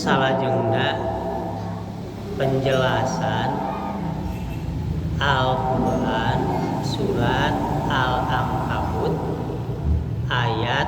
salajengna penjelasan Al-Quran surat Al-Ankabut ayat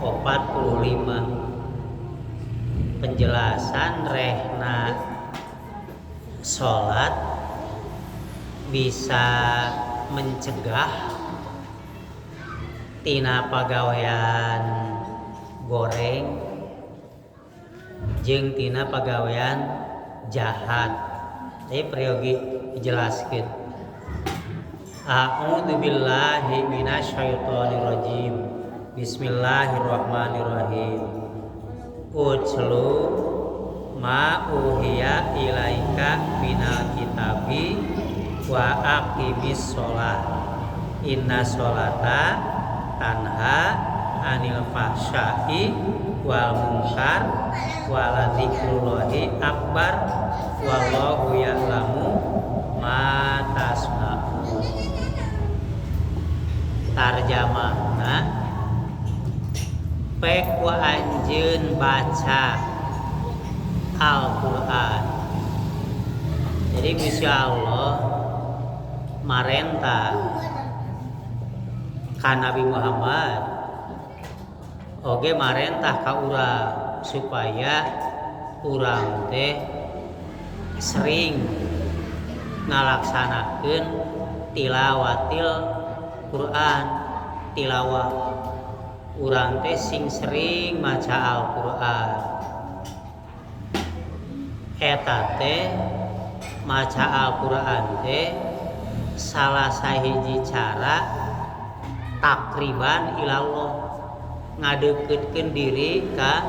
45. Penjelasan rehna sholat bisa mencegah tina pagawean goreng jeung tina pagawean jahat. Jadi periogi dijelaskeun. A'udzu billahi minasyaitonir rajim. Bismillahirrahmanirrahim. Utslu ma uhiya ilaika minal kitabi wa aqimis sholat. Inna sholata tanha anil fahsya'i wal munkar wala dzikrullahi akbar wallahu ya'lamu ma tasna'un. Tarjamahna pek wa anjeun baca Al-Quran. Jadi Gusti Allah marentah ka Nabi Muhammad oge marentah ka urang supaya urang teh sering ngalaksanakeun tilawatil Quran, tilawah. Urang teh sing sering maca Al-Quran. Eta teh maca Al-Quran teh salah sahiji cara takriban ilallah, ngadeukeutkeun diri ka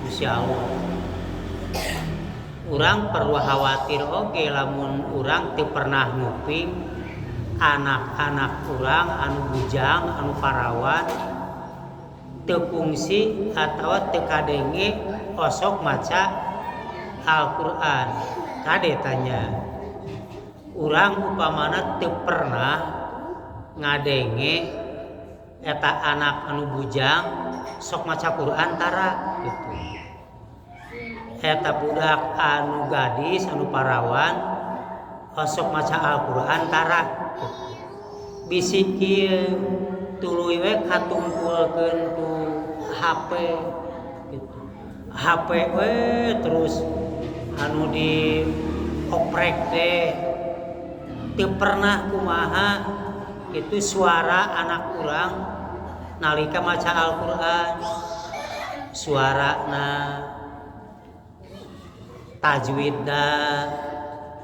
Gusti Allah. Urang perlu khawatir oge lamun urang teu pernah nguping anak-anak urang anu bujang anu parawan teu fungsi atawa teu kadenge osok maca Al-Quran. Kade tanya urang upamana teu pernah ngadenge eta anak anu bujang sok maca Quran tara gitu. Eta budak anu gadis anu parawan sok maca Al-Quran tara bisi kieu tuluy we katumpulkeun ku HP gitu. HP we terus anu di oprek teh teu pernah kumaha itu suara anak urang nalika maca Al-Quran, suarana tajwidna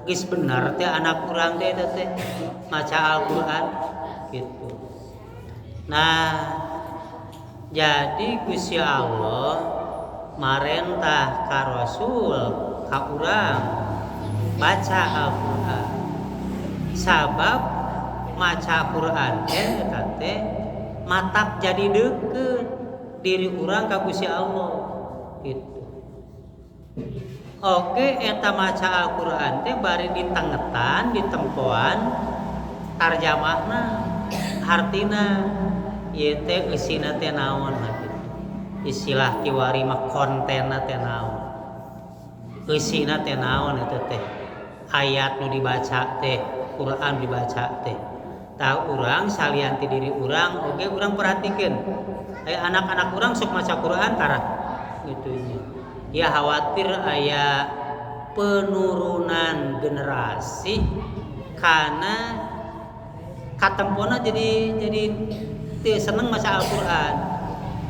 geus bener teh anak urang teh maca Al-Quran gitu. Nah, jadi Gusti Allah marentah ka Rasul ka urang baca Al-Quran. Sabab maca Quran teh matak jadi deukeut diri urang ka Gusti Allah gitu. Oke, eta maca Al-Quran teh bari ditengetan, ditempoan tarjamahna, hartina ieu teh eusina teh naon gitu. Istilah kiwari mah kontenna teh naon. Eusina teh naon eta teh. Ayat nu dibaca teh, Quran dibaca teh. Tah urang salian ti diri urang oge urang perhatikeun. Anak-anak urang sok maca Quran tara gitu nya. Ya khawatir aya penurunan generasi karena katempona jadi teu seneng maca Al-Quran.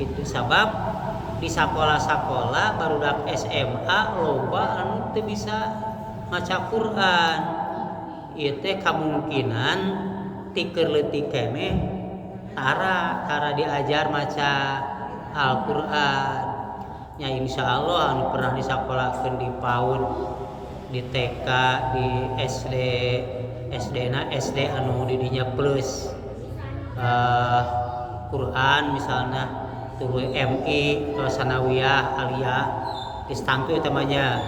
Itu sabab di sakola-sakola barudak SMA loba anu teu bisa maca Quran. Ieu teh kamungkinan ti keur leutik keneh tara diajar maca Al-Quran. Ya insyaallah anu pernah disakolakeun di PAUD, di TK, di SD, SD anu di dinya plus Quran misalnya tuluy MI atau sanawiyah aliyah distangtu eta mah nya.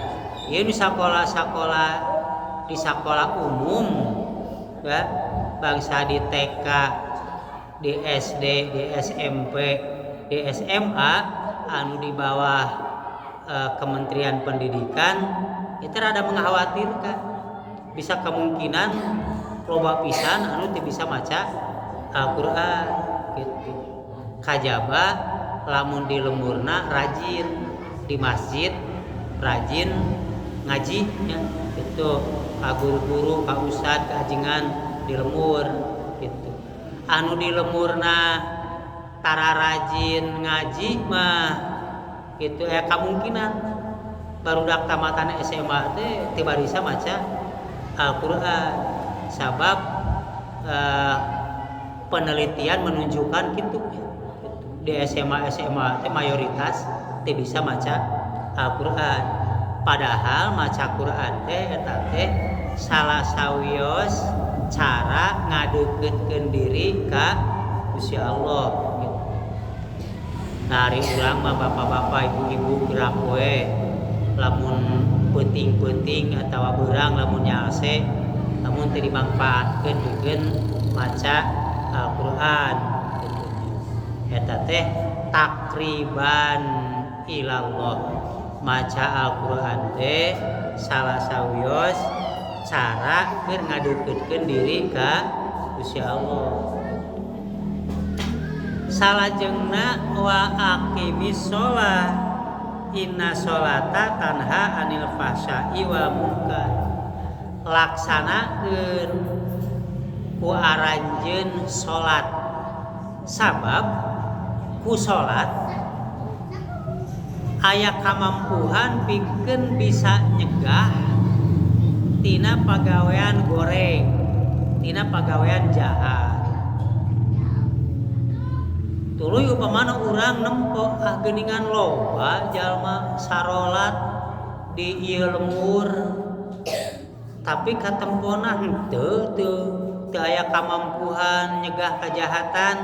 Ieu di sakola-sakola di sekolah umum ya, bangsa di TK, di SD, di SMP, di SMA anu di bawah Kementerian Pendidikan itu rada mengkhawatirkan bisa kemungkinan loba pisan anu teu bisa maca Al-Qur'an gitu. Kajaba lamun di lemurna rajin di masjid, rajin ngaji ya gitu. Ka guru-guru, ka ustad, ka ajengan di lemur gitu. Anu di lemurna tara rajin ngaji mah gitu kemungkinan barudak tamatan SMA teh tiba bisa maca Al-Qur'an. Sabab penelitian menunjukkan gitu di SMA teh mayoritas teh bisa maca Al-Qur'an. Padahal maca Qur'an teh eta teh salah sawios cara ngadeukeutkeun diri ka Gusti Allah gitu. Dari urang mah bapak-bapak ibu-ibu gerak we lamun penting-penting atawa beurang lamun nyalse lamun teu dimanfaatkeun pikeun maca Al-Qur'an gitu. Eta teh takriban ilallah. Maca Al-Qur'an teh salah sawios cara keur ngadeukeutkeun diri ka Gusti Allah. Salajengna wa aqimis shalah inna sholata tanha anil fahsya'i wal munkar. Laksanakeun ku aranjeun salat. Sabab ku salat aya kamampuhan pikeun bisa nyegah tina pagawean goreng, tina pagawean jahat. Tuluy upamana urang nempo geuningan loba jalma sarolat di ieu lemur tapi katempona teu aya kamampuhan nyegah kajahatan.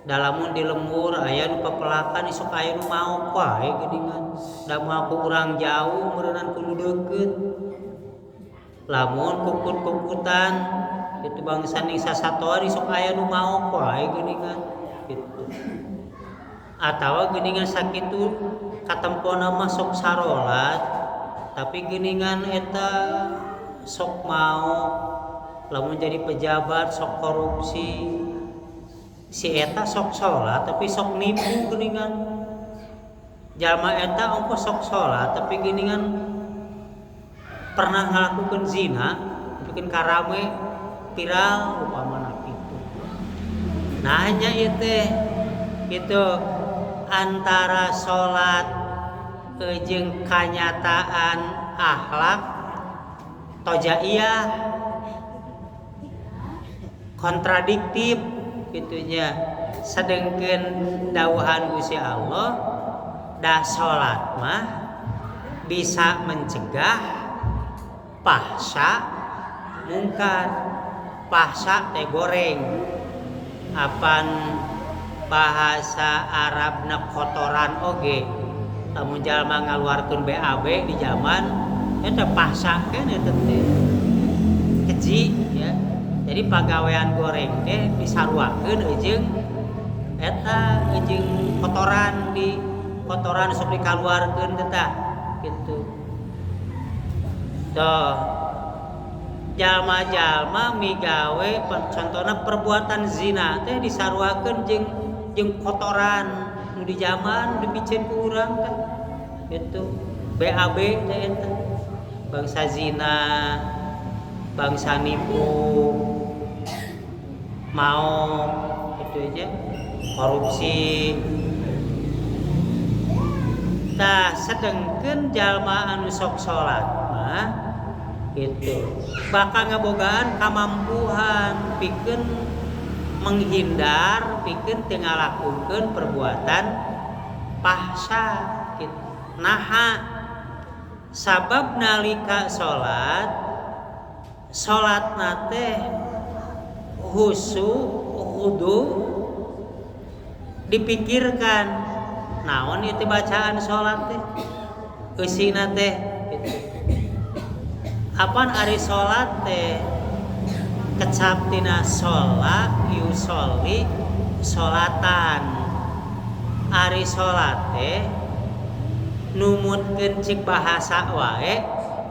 Dalamun di lembur aya nu papelakan isuk aya nu maok wae geuningan. Da moal ku urang jauh meureunnan kudu deukeut. Lamun puput-puputan itu bangsa ning sasatoan isuk aya nu maok wae geuningan gitu. Atawa geuningan sakitu katempona mah sok sarolat tapi geuningan eta sok maok. Lamun jadi pejabat sok korupsi. Si eta sok sholat tapi sok nipu geuningan. Jalma eta ongko sok sholat tapi geuningan pernah ngalakukeun zina, bikin karame viral upamana kitu. Nah nya ieu teh kitu antara sholat jeung kanyataan akhlak tojaiyah kontradiktif gitunya. Sedengkeun dawuhan Gusti Allah da salat mah bisa mencegah fahsya mungkar. Fahsya teh goreng, apan bahasa Arabna kotoran oge. Lamun jalma ngaluarkeun BAB di zaman eta fahsya kan eta teh keji ya. Jadi pagawean goreng teh disaruakeun jeung eta jeung kotoran di kotoran sok dikaluarkeun teh tah kitu. Toh jalma-jalma migawe contona perbuatan zina teh disaruakeun jeung kotoran nu di zaman dipicen ku urang teh kitu. BAB teh eta bangsa zina, bangsa nipu, mau itu aja korupsi. Tah sedengkeun jalma anu sok salat mah gitu bakal ngabogaan kamampuhan pikeun menghindar, pikeun teu ngalakukeun perbuatan fahsya gitu. Naha sabab nalika salatna teh khudu dipikirkan naon ieu teh bacaan salat teh eusina teh gitu. Apan ari salat teh kecap tina sholat yusolli sholatan. Ari salat teh numutkeun cik bahasa wae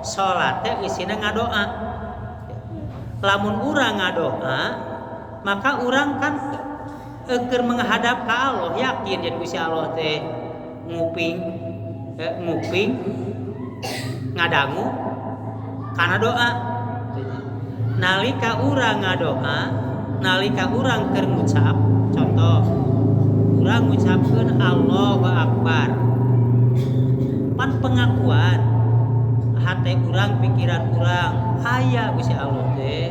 salat teh isina ngadoa. Lamun urang ngadoa maka urang kan keur menghadap ka Allah, yakin yen Gusti Allah teh nguping ngadangu kana doa. Nalika urang ngadoa, nalika urang keur ngucap, contoh urang ngucapkeun Allahu Akbar, pan pengakuan hate urang, pikiran urang aya Gusti Allah teh,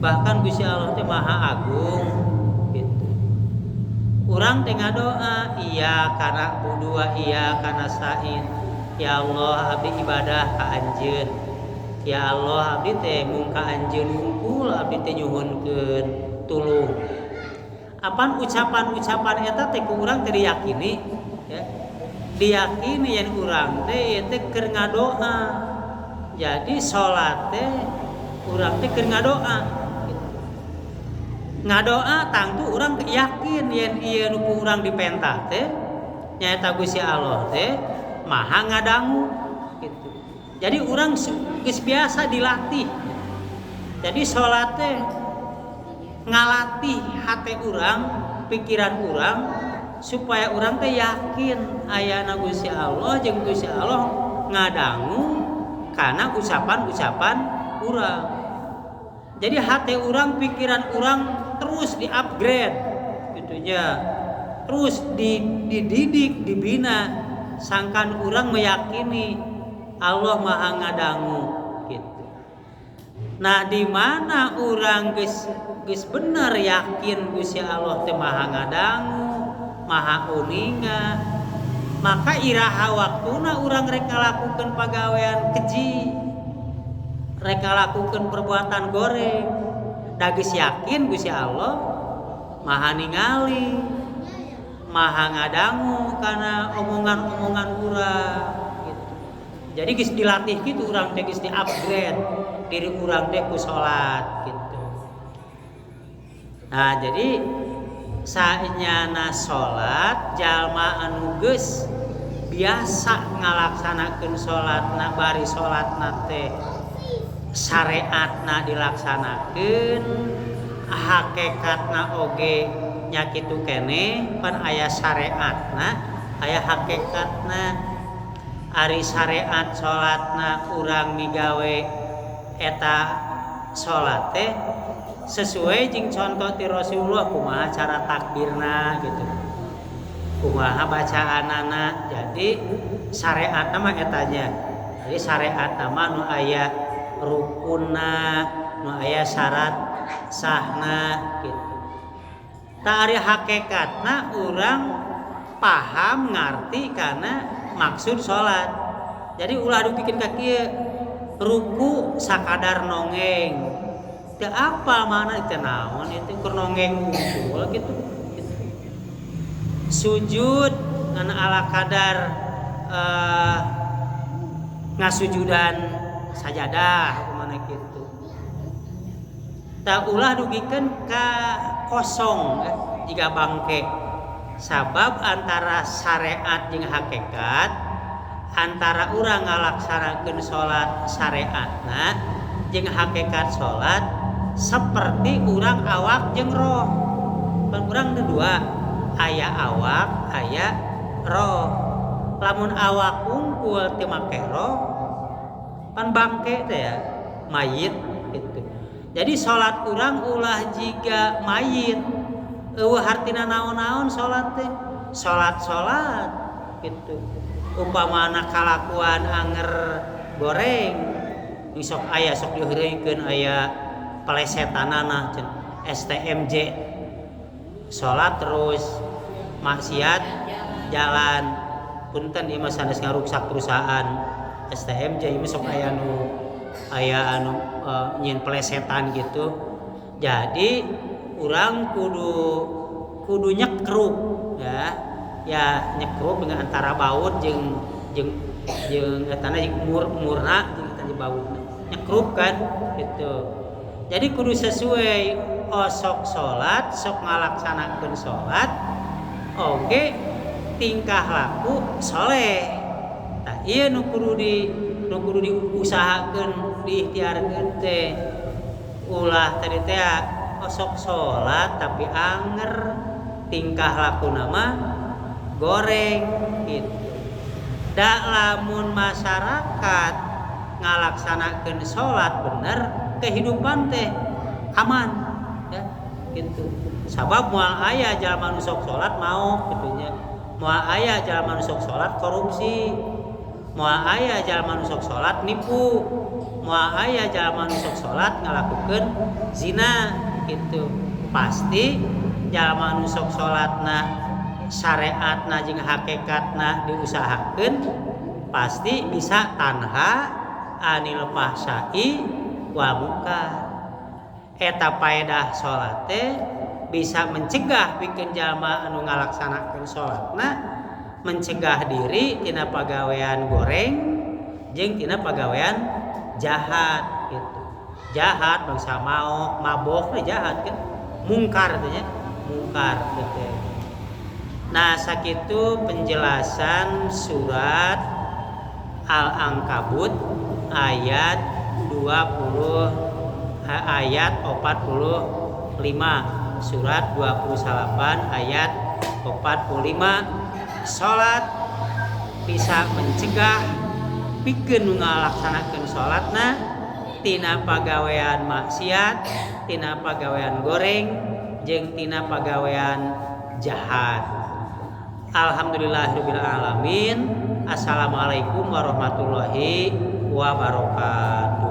bahkan Gusti Allah teh maha agung gitu. Urang teh ngadoa, iya kana budua, iya kana sain, ya Allah abdi ibadah ka anjeun, ya Allah abdi teh mung ka anjeun hungkul, abdi teh nyuhunkeun tulung. Apan ucapan-ucapan eta teh ku urang teh diyakini ya. Diyakini yen urang teh ieu teh keur ngadoa. Jadi salat teh urang teh keur ngadoa. Ngadoa tangtu urang yakin yen ieu nu ku urang dipentah teh nyaeta Gusti Allah teh maha ngadangu gitu. Jadi urang geus biasa dilatih. Jadi salat teh ngalatih hate urang, pikiran urang supaya urang teh yakin ayana Gusti Allah jeung Gusti Allah ngadangu kana ucapan-ucapan urang. Jadi hate urang, pikiran urang terus di-upgrade gitunya. Terus dididik, dibina sangkan urang meyakini Allah maha ngadangu gitu. Nah, di mana urang geus bener yakin Gusti Allah teh maha ngadangu, maha uninga, maka iraha waktuna urang rek ngalakukeun pagawean keji, rek ngalakukeun perbuatan goreng, da geus yakin Gusti Allah maha ningali, maha ngadangu kana omongan-omongan urang gitu. Jadi geus dilatih gitu urang teh, geus di-upgrade diri urang teh ku salat gitu. Nah, jadi saenyana salat jalma anu geus biasa ngalaksanakeun salatna, bari salatna teh syariatna dilaksanakeun, hakikatna oge nya kitu keneh, pan aya syariatna, aya hakikatna. Ari syariat salatna urang migawe eta salat teh sesuai jeung contoh ti Rasulullah kumaha cara takbirna gitu, kumaha bacaanana. Jadi syariatna mah etanya. Jadi syariatna mah nu aya rukunna, nu aya syarat sahna gitu. Ta ari hakikatna urang paham ngarti kana maksud salat. Jadi ulah dipikeun ka kieu, ruku sakadar nongeng, teu apa mana teh naon itu keur nongeng unggul gitu. Sujud ngan ala kadar ngasujudan sajadah mana gitu. Tak ulah dugikeun ka kosong jika bangke. Sabab antara syariat jeung hakikat, antara urang ngalaksanakeun salat syariatna jeung hakikat salat seperti urang awak jeung roh. Pan urang dua, aya awak, aya roh. Lamun awak unggul teu make roh, pan bangke teh ya, mayit gitu. Jadi salat urang ulah jiga mayit. Eueuh hartina naon-naon salat teh. Salat gitu. Upamana kalakuan anger goreng, sok aya sok diheureuykeun aya pelesetanana cenah STMJ. Salat terus maksiat jalan. Punten ieu mah sanes ngaruksak perusahaan STMJ ieu sok aya anu nyin pelesetan gitu. Jadi urang kudu nyekruk ya nyekruk dengan antara baut jeung etana jeung murna jeung eta baut nyekruk kan gitu. Jadi kudu sesuai sok salat, sok ngalaksanakeun salat oge tingkah laku soleh Tah ieu nu kudu diusahakeun diikhtiarkeun teh ulah tadi teh sok salat tapi anger tingkah laku nama goreng gitu. Da lamun masyarakat ngalaksanakeun salat bener kehidupan teh aman ya gitu. Sabab moal aya jalma nu sok salat mau kitu nya. Moal aya jalma nu sok salat korupsi. Moal aya jalma nu sok salat nipu. Moal aya jalma nu sok salat ngalakukeun zina gitu. Pasti jalma nu sok salatna syariatna jeung hakikatna diusahakeun pasti bisa tanha anil fahsai wal munkar. Eta paedah salat teh bisa mencegah pikeun jalma anu ngalaksanakeun salatna mencegah diri tina pagawean goreng jeung tina pagawean jahat gitu. Jahat bangsa mau mabok teh jahat kan mungkar teh nya mungkar gitu. Nah sakitu penjelasan surat Al-Ankabut ayat 20 ayat 45 surat 28 ayat 45 salat bisa mencegah pikeun ngalaksanakeun salatna tina pagawean maksiat, tina pagawean goreng jeung tina pagawean jahat. Alhamdulillahirabbil alamin. Assalamualaikum warahmatullahi wabarakatuh.